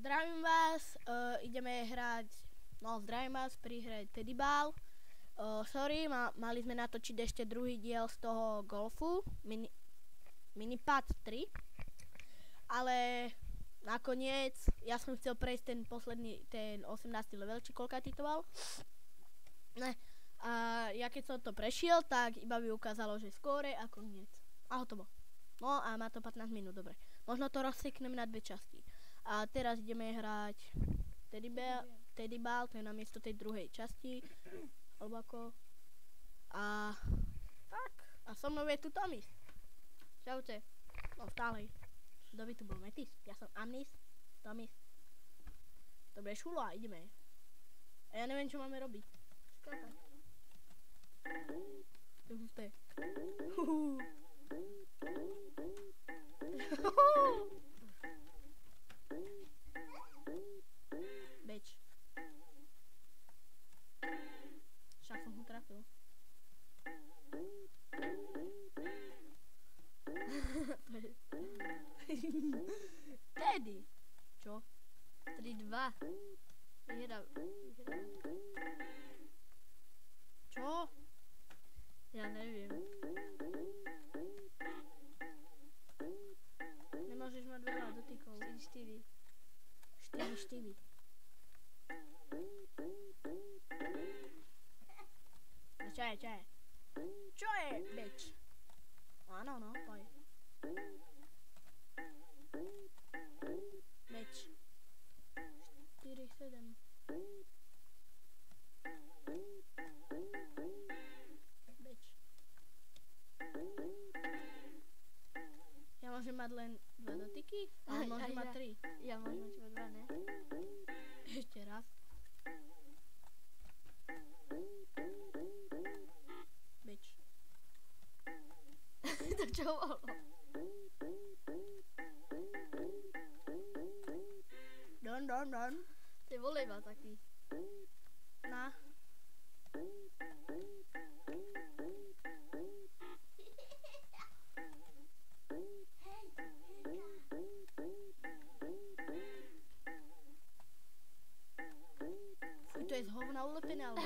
Zdravím vás, ideme hrať, zdravím vás pri hre Teddyball. Sorry, mali sme natočiť ešte druhý diel z toho golfu, Minipad 3. Ale nakoniec, ja som chcel prejsť ten posledný, ten 18. level, či koľkátý to mal. A ja keď som to prešiel, tak iba by ukázalo, že skóre a koniec. A hotovo. No a má to 15 minút, dobre. Možno to rozseknem na dve časti. A teraz ideme hrať Teddyball, to je namiesto tej druhej časti. Alebo ako. A tak. A so mnou je tu Tomis. Čaute. No stále. Kto by tu bol? Metis? Ja som Anis. Tomis. Dobre, šulo a ideme. A ja neviem, čo máme robiť. Skákať. To je husté. Beč. Však som ho trafil. Teddy. Čo? 3-2. Vyhral. Čo? Ja neviem. Nemôžeš mať veľa dotykov. 4-4. 4-4. Čo je? Čo je, bitch? Áno, no, poď. Bitch. 4-7. Bitch. Ja môžem mať len 2 dotyky? Ale môžem mať 3. Ja môžem mať iba 2, ne? Ešte raz. Bitch. To čo bolo? Don. To je volejbal taký. Na. Fuj, to je z hovna ulepené, ale...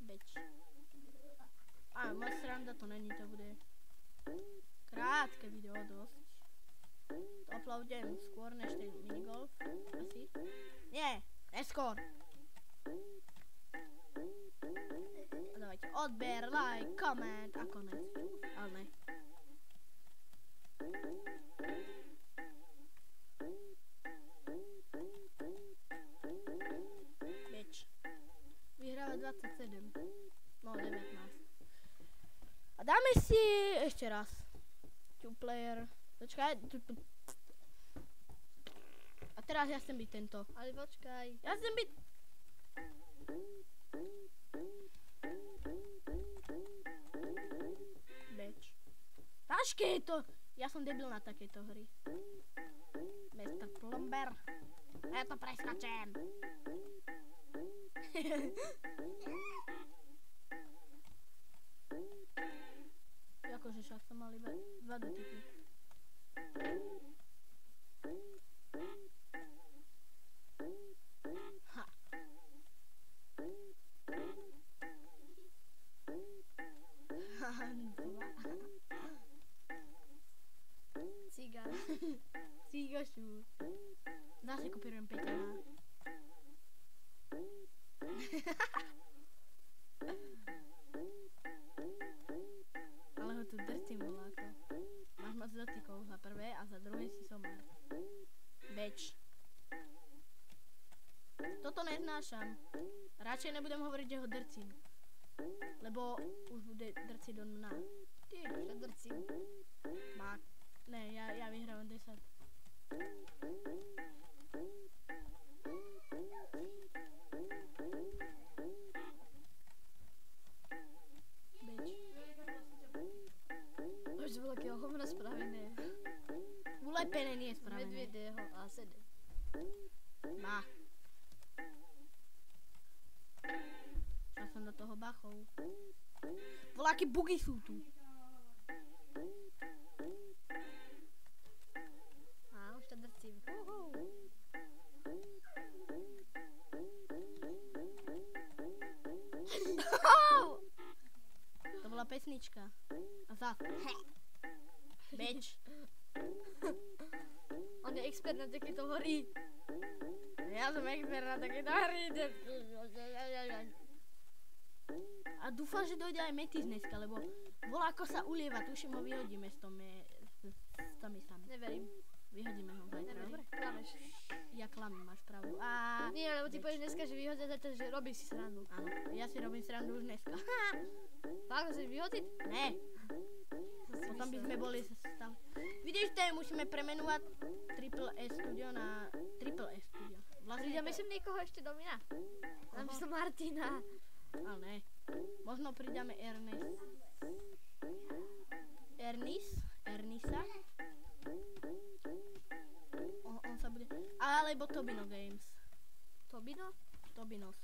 Bitch. A moc sranda to není, to bude krátke video dosť. To uploadem skôr než ten minigolf, asi. Nie, neskôr. A dávajte odber, like, koment a konec. Ale ne. Bitch. Vyhráva 27. No, 19. A dáme si ešte raz. Two player. Počkaj. A teraz ja chcem byť tento. Ale počkaj. Ja chcem byť... Bitch. Ťažké je to. Ja som debil na takéto hry. Mr. Plumber. Ja to preskačem. Akože však som mal iba 2 dotyky. Ha. Cigán. Cigašu. Zase kopírujem Peťana. Ale ho tu drtím, voláko. Máš moc dotykov za prvé a za druhé si somar. Beč. Toto neznášam. Radšej nebudem hovoriť, že ho drcím. Lebo už bude drciť do mňa. Ty, že drcím. Má. Ne, ja vyhrávam 10. Už to bolo takého hovna spravené. Ulepené nie je spravené. Medvedého a 7. Má. Ja som do toho bachol. Voľaké bugy sú tu. pesnička. A zas. Beč. On je expert na takéto hory. Ja som expert na takéto hry. A dúfam, že dojde aj Metis dneska, lebo voláko sa ulieva, tuším ho vyhodíme s tými sami. Neverím. Vyhodíme ho zajtra, dobre? Neverím. Klameš. Ja klamem, máš pravdu. Nie, lebo ty Beč. povieš dneska, že vyhodia zatiaľ, že robíš si srandu. Áno, ja si robím srandu už dneska. Fakt, chceš vyhodiť? Ne, potom by sme boli stav. Vidíš, to musíme premenovať Triple S Studio na Triple S Studio. Ja myslím niekoho ešte do mňa. Namiesto Martina. Ale ne. Možno pridáme Ernisa. On sa bude... Alebo Tobino Games. Tobino? Tobinos.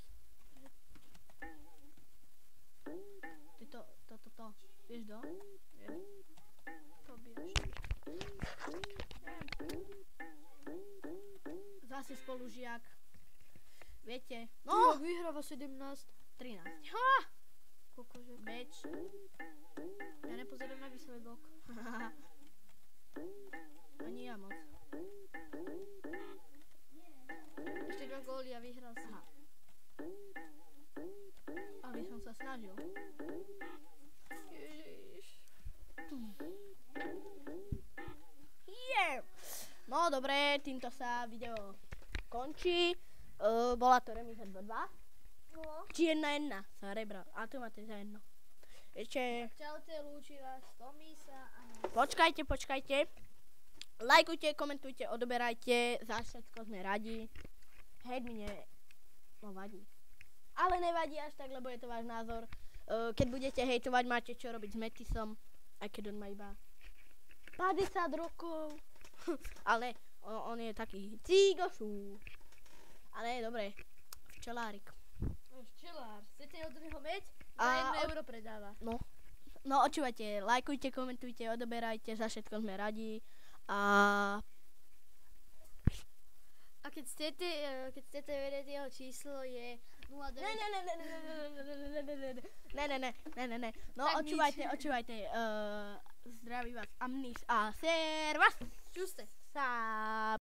Ty to. Vieš do? Tobino. Zase spolužiak. Viete? No! Vyhráva 17. 13. Kokože. Beč. Ja nepozerám na výsledok. Ani ja moc. Ešte 2 góly a vyhral si. Aha. Aby som sa snažil. Ježiš. No dobre, týmto sa video končí. Bola to remíza 2-2. No. Či 1-1 sa rebral. A tu máte za jedno. Ešte... Čaute, lúči vás Tomisa a... Počkajte. Lajkujte, komentujte, odoberajte. Za všetko sme radi. Hejt mi vadí. Ale nevadí až tak, lebo je to váš názor. Keď budete hejtovať, máte čo robiť s Metisom. Aj keď on má iba 50 rokov. Ale on je taký cigošu. Ale dobre. Včelárik. Včelár, chcete od neho meď? A- Za 1 euro predáva. No očúvajte, lajkujte, komentujte, odoberajte, za všetko sme radi. A keď chcete vedieť, jeho číslo je 09... Ne. No Tak očúvajte. Zdraví vás Amnis a Servas. Čuste. Sa